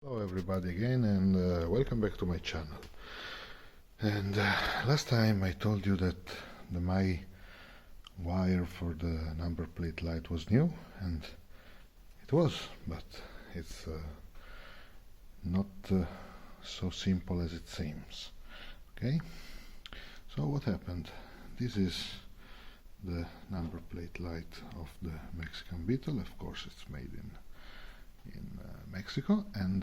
Hello everybody again, and welcome back to my channel. And last time I told you that my wire for the number plate light was new, and it was, but it's not so simple as it seems. Okay, so what happened? This is the number plate light of the Mexican Beetle. Of course it's made in Mexico, and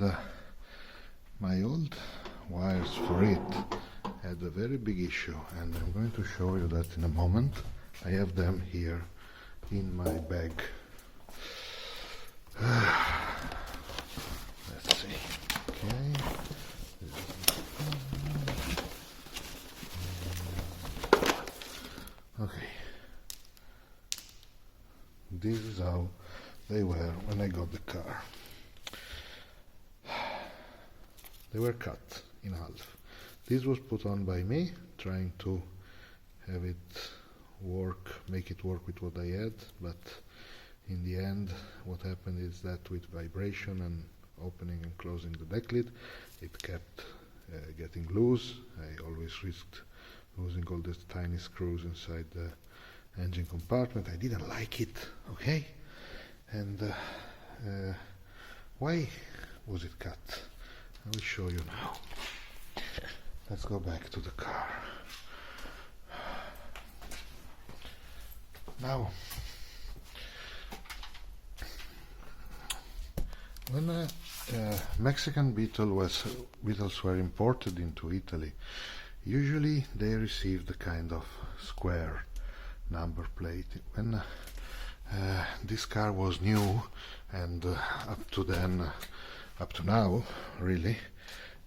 my old wires for it had a very big issue, and I'm going to show you that in a moment. I have them here in my bag. Let's see. Okay. Okay. This is how they were when I got the car. They were cut in half. This was put on by me, trying to have it work, make it work with what I had, but in the end what happened is that with vibration and opening and closing the deck lid, it kept getting loose. I always risked losing all these tiny screws inside the engine compartment. I didn't like it, okay? And why was it cut? I will show you now. Let's go back to the car. Now, when Mexican beetles were imported into Italy, usually they received a kind of square number plate. When this car was new, and up to now, really,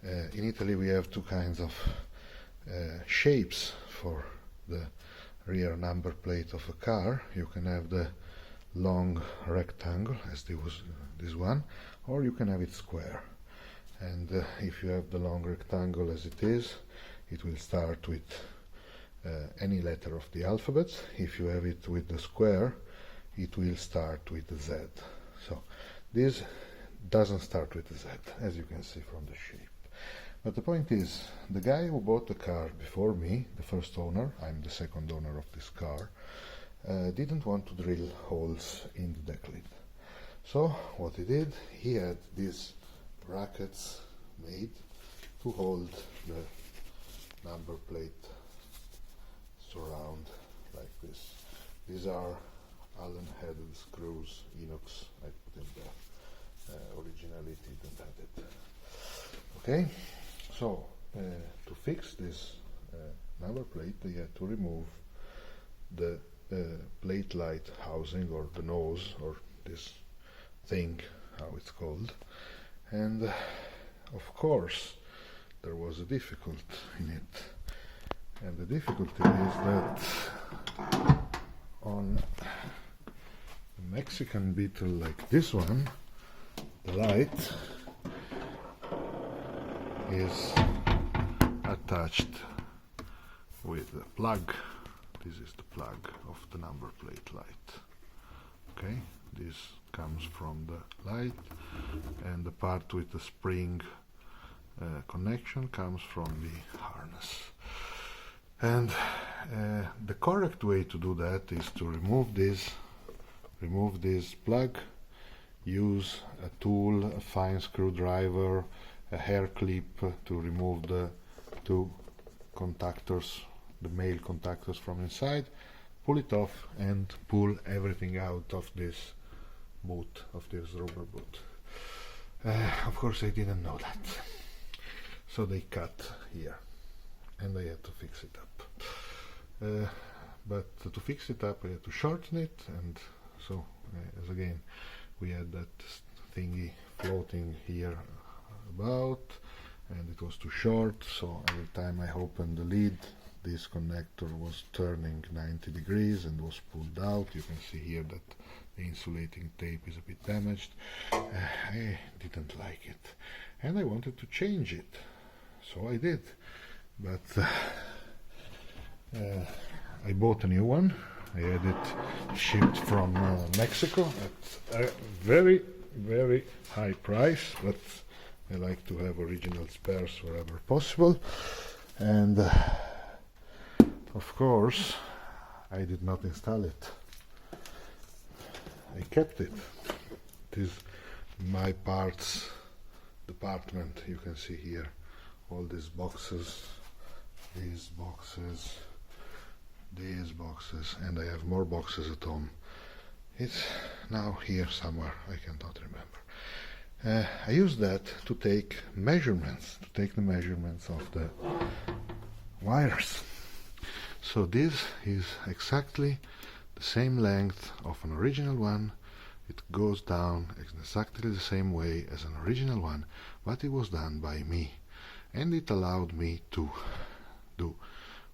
in Italy we have two kinds of shapes for the rear number plate of a car. You can have the long rectangle, as this one, or you can have it square. And if you have the long rectangle as it is, it will start with any letter of the alphabet. If you have it with the square, it will start with the Z. So this doesn't start with the Z, as you can see from the shape. But the point is, the guy who bought the car before me, the first owner, I'm the second owner of this car, didn't want to drill holes in the deck lid. So what he did, he had these brackets made to hold the number plate surround like this. These are Allen-headed screws, inox. I put in there. Originally it didn't have it. Okay, so to fix this number plate, they had to remove the plate light housing, or the nose, or this thing, how it's called. And of course there was a difficulty in it, and the difficulty is that on a Mexican Beetle like this one, the light is attached with a plug. This is the plug of the number plate light. Okay, this comes from the light, and the part with the spring connection comes from the harness. And the correct way to do that is to remove this plug, use a tool, a fine screwdriver, a hair clip to remove the two contactors, the male contactors from inside, pull it off and pull everything out of this boot, of this rubber boot. Of course I didn't know that, so they cut here, and I had to fix it up. But to fix it up I had to shorten it, and so as again we had that thingy floating here about, and it was too short, so every time I opened the lid, this connector was turning 90 degrees and was pulled out. You can see here that the insulating tape is a bit damaged. I didn't like it, and I wanted to change it, so I did. But I bought a new one. I had it shipped from Mexico at a very, very high price, but I like to have original spares wherever possible, and of course I did not install it. I kept it. It is my parts department. You can see here all these boxes, these boxes, these boxes, and I have more boxes at home. It's now here somewhere, I cannot remember. I use that to take measurements, the measurements of the wires. So this is exactly the same length of an original one. It goes down exactly the same way as an original one, but it was done by me. And it allowed me to do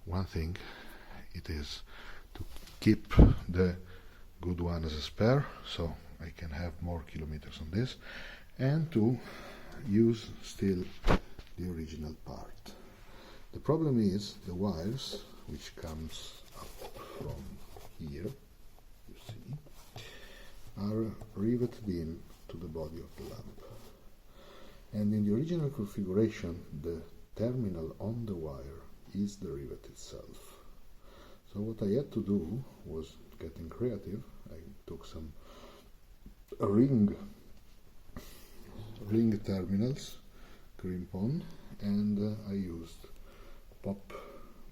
one thing. It is to keep the good one as a spare, so I can have more kilometers on this, and to use still the original part. The problem is the wires, which comes up from here, you see, are riveted in to the body of the lamp. And in the original configuration, the terminal on the wire is the rivet itself. So what I had to do was getting creative. I took some ring terminals, crimp-on, and I used pop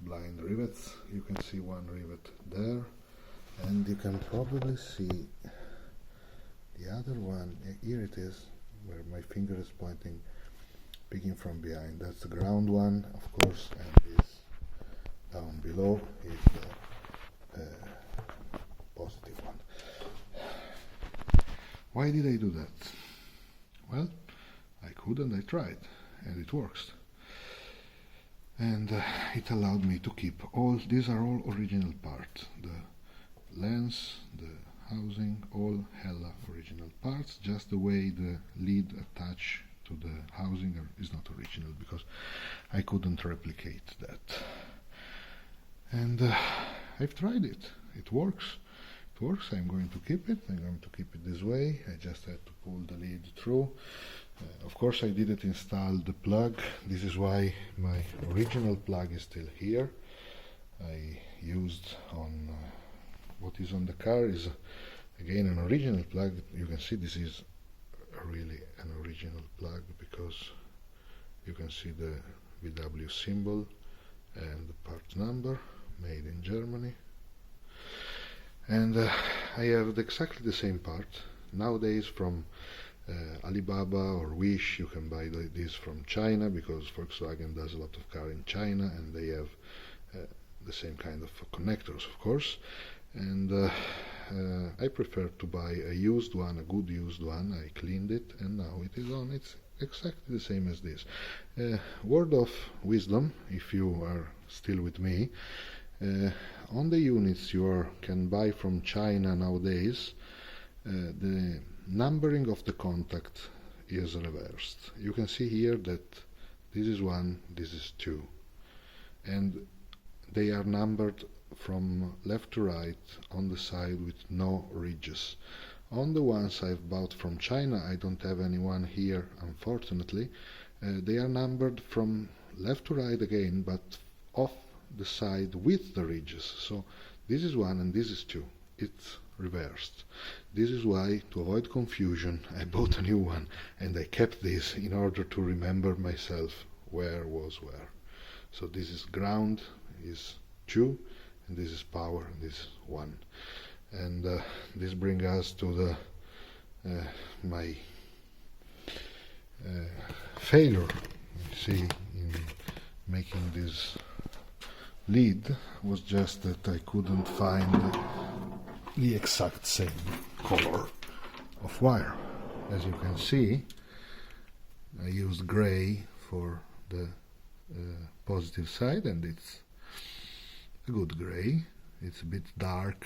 blind rivets. You can see one rivet there, and you can probably see the other one. Here it is, where my finger is pointing, peeking from behind. That's the ground one, of course, and this down below is the positive one. Why did I do that? Well, I could, and I tried, and it works. And it allowed me to keep all, these are all original parts. The lens, the housing, all hella original parts. Just the way the lead attached to the housing is not original, because I couldn't replicate that. And I've tried it. It works. It works. I'm going to keep it. I'm going to keep it this way. I just had to pull the lead through. Of course, I didn't install the plug. This is why my original plug is still here. I used on what is on the car is again an original plug. You can see this is really an original plug, because you can see the VW symbol and the part number, made in Germany. And I have exactly the same part. Nowadays from Alibaba or Wish you can buy this from China, because Volkswagen does a lot of car in China, and they have the same kind of connectors, of course. And I prefer to buy a used one, a good used one. I cleaned it, and now it is on. It's exactly the same as this. Word of wisdom, if you are still with me, on the units you can buy from China nowadays, the numbering of the contact is reversed. You can see here that this is 1, this is 2, and they are numbered from left to right on the side with no ridges. On the ones I've bought from China, I don't have anyone here unfortunately, they are numbered from left to right again, but off the side with the ridges. So this is 1 and this is 2. It's reversed. This is why, to avoid confusion, I bought a new one, and I kept this in order to remember myself where was where. So this is ground, is 2, and this is power, and this is 1. And this brings us to the my failure, you see, in making this lead was just that I couldn't find the exact same color of wire. As you can see, I used gray for the positive side, and it's a good gray. It's a bit dark,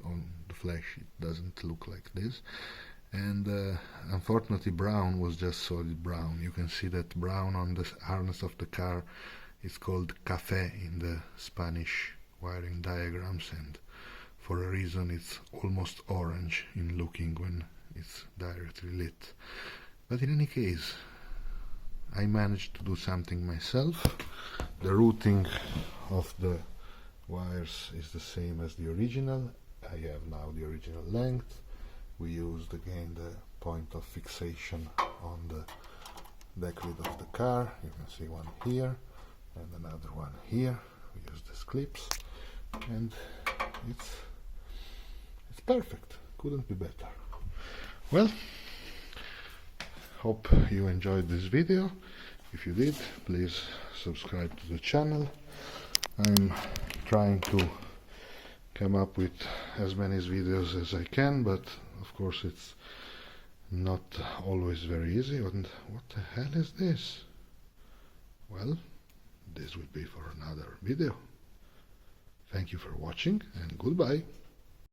on the flash it doesn't look like this, and unfortunately brown was just solid brown. You can see that brown on the harness of the car is called café in the Spanish wiring diagrams, and for a reason it's almost orange in looking when it's directly lit. But in any case, I managed to do something myself. The routing of the wires is the same as the original. I have now the original length. We used again the point of fixation on the back lid of the car. You can see one here and another one here. We use these clips, and it's perfect. Couldn't be better. Well, hope you enjoyed this video. If you did, please subscribe to the channel. I'm trying to come up with as many videos as I can, but of course it's not always very easy. And what the hell is this? Well, this will be for another video. Thank you for watching, and goodbye.